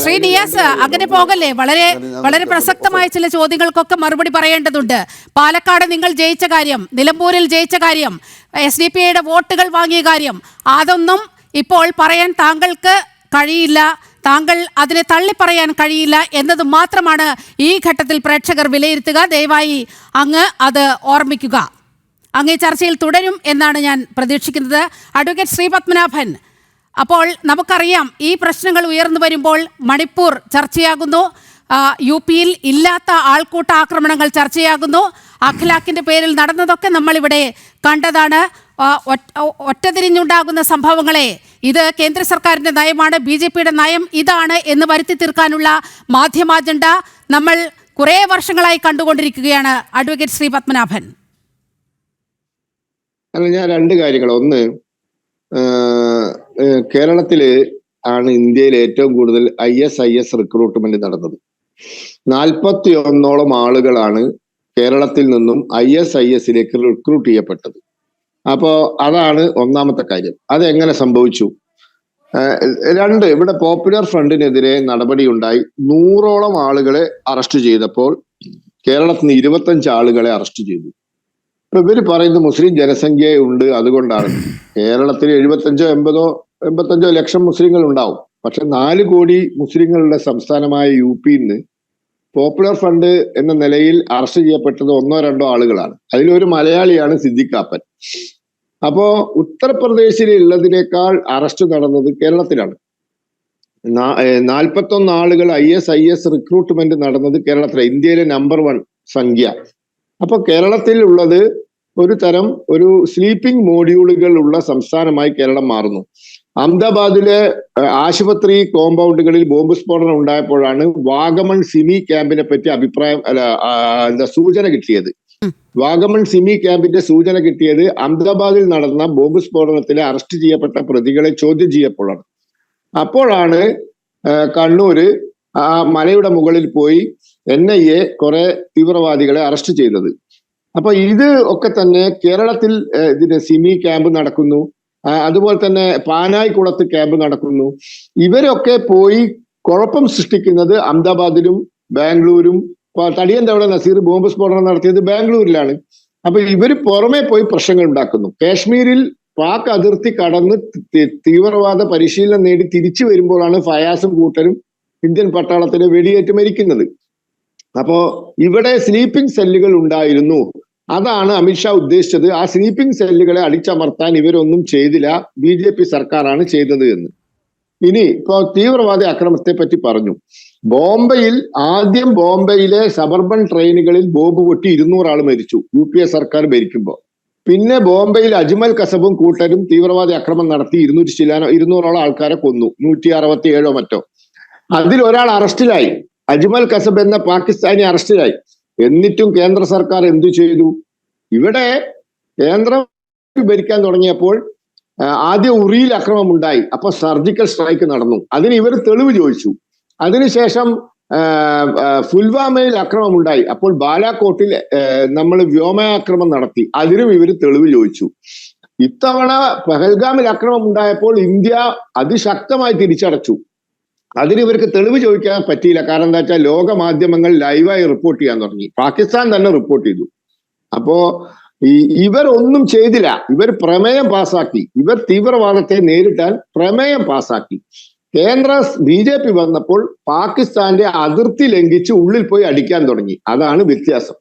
ശ്രീ നിയാസ്, അങ്ങനെ പോകല്ലേ. വളരെ വളരെ പ്രസക്തമായ ചില ചോദ്യങ്ങൾക്കൊക്കെ മറുപടി പറയേണ്ടതുണ്ട്. പാലക്കാട് നിങ്ങൾ ജയിച്ച കാര്യം, നിലമ്പൂരിൽ ജയിച്ച കാര്യം, SDPIയുടെ വോട്ടുകൾ വാങ്ങിയ കാര്യം, അതൊന്നും ഇപ്പോൾ പറയാൻ താങ്കൾക്ക് കഴിയില്ല, താങ്കൾ അതിനെ തള്ളിപ്പറയാൻ കഴിയില്ല എന്നത് മാത്രമാണ് ഈ ഘട്ടത്തിൽ പ്രേക്ഷകർ വിലയിരുത്തുക. ദയവായി അങ്ങ് അത് ഓർമ്മിക്കുക. അങ്ങ് ഈ ചർച്ചയിൽ തുടരും എന്നാണ് ഞാൻ പ്രതീക്ഷിക്കുന്നത്. അഡ്വക്കേറ്റ് ശ്രീ പത്മനാഭൻ, അപ്പോൾ നമുക്കറിയാം ഈ പ്രശ്നങ്ങൾ ഉയർന്നു വരുമ്പോൾ മണിപ്പൂർ ചർച്ചയാകുന്നു, UPയിൽ ഇല്ലാത്ത ആൾക്കൂട്ട ആക്രമണങ്ങൾ ചർച്ചയാകുന്നു, അഖ്ലാഖിന്റെ പേരിൽ നടന്നതൊക്കെ നമ്മളിവിടെ കണ്ടതാണ്. ഒറ്റതിരിഞ്ഞുണ്ടാകുന്ന സംഭവങ്ങളെ ഇത് കേന്ദ്ര സർക്കാരിന്റെ നയമാണ്, BJPയുടെ നയം ഇതാണ് എന്ന് വരുത്തി തീർക്കാനുള്ള മാധ്യമാജണ്ട നമ്മൾ കുറേ വർഷങ്ങളായി കണ്ടുകൊണ്ടിരിക്കുകയാണ്. അഡ്വക്കേറ്റ് ശ്രീ പത്മനാഭൻ. ഞാൻ രണ്ട് കാര്യങ്ങൾ. ഒന്ന്, കേരളത്തില് ആണ് ഇന്ത്യയിൽ ഏറ്റവും കൂടുതൽ ISIS റിക്രൂട്ട്മെന്റ് നടന്നത്. 41ഓളം ആളുകളാണ് കേരളത്തിൽ നിന്നും ISISലേക്ക് റിക്രൂട്ട് ചെയ്യപ്പെട്ടത്. അപ്പോ അതാണ് ഒന്നാമത്തെ കാര്യം. അതെങ്ങനെ സംഭവിച്ചു? രണ്ട്, ഇവിടെ പോപ്പുലർ ഫ്രണ്ടിനെതിരെ നടപടി ഉണ്ടായി. 100ഓളം ആളുകളെ അറസ്റ്റ് ചെയ്തപ്പോൾ കേരളത്തിൽ നിന്ന് 25 ആളുകളെ അറസ്റ്റ് ചെയ്തു. ഇപ്പൊ ഇവര് പറയുന്നത് മുസ്ലിം ജനസംഖ്യ ഉണ്ട്, അതുകൊണ്ടാണ്. കേരളത്തിൽ 85 ലക്ഷം മുസ്ലിങ്ങൾ ഉണ്ടാവും. പക്ഷെ 4 കോടി മുസ്ലിങ്ങളുടെ സംസ്ഥാനമായ UPയിൽ നിന്ന് പോപ്പുലർ ഫ്രണ്ട് എന്ന നിലയിൽ അറസ്റ്റ് ചെയ്യപ്പെട്ടത് 1-2 ആളുകളാണ്. അതിലൊരു മലയാളിയാണ് സിദ്ദിഖ് കാപ്പൻ. അപ്പോ ഉത്തർപ്രദേശിൽ ഉള്ളതിനേക്കാൾ അറസ്റ്റ് നടന്നത് കേരളത്തിലാണ്. 41 ആളുകൾ ISIS റിക്രൂട്ട്മെന്റ് നടന്നത് കേരളത്തിലാണ്, ഇന്ത്യയിലെ നമ്പർ 1 സംഖ്യ. അപ്പൊ കേരളത്തിൽ ഉള്ളത് ഒരു സ്ലീപ്പിംഗ് മോഡ്യൂളുകൾ ഉള്ള സംസ്ഥാനമായി കേരളം മാറുന്നു. അഹമ്മദാബാദിലെ ആശുപത്രി കോമ്പൗണ്ടുകളിൽ ബോംബ് സ്ഫോടനം ഉണ്ടായപ്പോഴാണ് വാഗമൺ സിമി ക്യാമ്പിനെ പറ്റി സൂചന കിട്ടിയത്. വാഗമൺ സിമി ക്യാമ്പിന്റെ സൂചന കിട്ടിയത് അഹമ്മദാബാദിൽ നടന്ന ബോംബ് സ്ഫോടനത്തിലെ അറസ്റ്റ് ചെയ്യപ്പെട്ട പ്രതികളെ ചോദ്യം ചെയ്യപ്പോഴാണ്. അപ്പോഴാണ് കണ്ണൂര് ആ മലയുടെ മുകളിൽ പോയി NIA കുറെ തീവ്രവാദികളെ അറസ്റ്റ് ചെയ്തത്. അപ്പൊ ഇത് ഒക്കെ തന്നെ കേരളത്തിൽ ഇതിന് സിമി ക്യാമ്പ് നടക്കുന്നു, അതുപോലെ തന്നെ പാനായിക്കുളത്ത് ക്യാമ്പ് നടക്കുന്നു. ഇവരൊക്കെ പോയി കുഴപ്പം സൃഷ്ടിക്കുന്നത് അഹമ്മദാബാദിലും ബാംഗ്ലൂരും. തടിയന്തവിടെ നസീർ ബോംബ് സ്ഫോടനം നടത്തിയത് ബാംഗ്ലൂരിലാണ്. അപ്പൊ ഇവര് പുറമെ പോയി പ്രശ്നങ്ങൾ ഉണ്ടാക്കുന്നു. കാശ്മീരിൽ പാക് അതിർത്തി കടന്ന് തീവ്രവാദ പരിശീലനം നേടി തിരിച്ചു വരുമ്പോഴാണ് ഫയാസും കൂട്ടരും ഇന്ത്യൻ പട്ടാളത്തിലെ വെടിയേറ്റ് മരിക്കുന്നത്. അപ്പോ ഇവിടെ സ്ലീപ്പിംഗ് സെല്ലുകൾ ഉണ്ടായിരുന്നു. അതാണ് അമിത്ഷാ ഉദ്ദേശിച്ചത്. ആ സ്ലീപ്പിംഗ് സെല്ലുകളെ അടിച്ചമർത്താൻ ഇവരൊന്നും ചെയ്തില്ല, BJP സർക്കാരാണ് ചെയ്തത് എന്ന്. ഇനി ഇപ്പോ തീവ്രവാദി ആക്രമണത്തെ പറ്റി പറഞ്ഞു. ബോംബെയിലെ സബർബൻ ട്രെയിനുകളിൽ ബോംബ് പൊട്ടി 200 ആൾ മരിച്ചു UPA സർക്കാർ ഭരിക്കുമ്പോൾ. പിന്നെ ബോംബെയിൽ അജ്മൽ കസബും കൂട്ടരും തീവ്രവാദി ആക്രമണം നടത്തി 200ഓളം ആൾക്കാരെ കൊന്നു, 167 മറ്റോ. അതിൽ ഒരാൾ അറസ്റ്റിലായി, അജ്മൽ കസബ് എന്ന പാകിസ്ഥാനി അറസ്റ്റിലായി. എന്നിട്ടും കേന്ദ്ര സർക്കാർ എന്തു ചെയ്തു? ഇവിടെ കേന്ദ്രം ഭരിക്കാൻ തുടങ്ങിയപ്പോൾ ആദ്യം ഉറിയിൽ അക്രമം ഉണ്ടായി. അപ്പൊ സർജിക്കൽ സ്ട്രൈക്ക് നടന്നു. അതിന് ഇവർ തെളിവ് ചോദിച്ചു. അതിനുശേഷം പുൽവാമയിൽ അക്രമം ഉണ്ടായി. അപ്പോൾ ബാലാകോട്ടിൽ നമ്മൾ വ്യോമാക്രമണം നടത്തി. അതിനും ഇവർ തെളിവ് ചോദിച്ചു. ഇത്തവണ പഹൽഗാമിൽ അക്രമം ഉണ്ടായപ്പോൾ ഇന്ത്യ അതിശക്തമായി തിരിച്ചടച്ചു. അതിന് ഇവർക്ക് തെളിവ് ചോദിക്കാൻ പറ്റിയില്ല. കാരണം എന്താ വെച്ചാൽ ലോക മാധ്യമങ്ങൾ ലൈവായി റിപ്പോർട്ട് ചെയ്യാൻ തുടങ്ങി. പാകിസ്ഥാൻ തന്നെ റിപ്പോർട്ട് ചെയ്തു. അപ്പോ ഇവർ ഒന്നും ചെയ്തില്ല. ഇവർ പ്രമേയം പാസാക്കി. ഇവർ തീവ്രവാദത്തെ നേരിട്ടാൽ പ്രമേയം പാസാക്കി. BJP വന്നപ്പോൾ പാകിസ്ഥാന്റെ അതിർത്തി ലംഘിച്ച് ഉള്ളിൽ പോയി അടിക്കാൻ തുടങ്ങി. അതാണ് വ്യത്യാസം.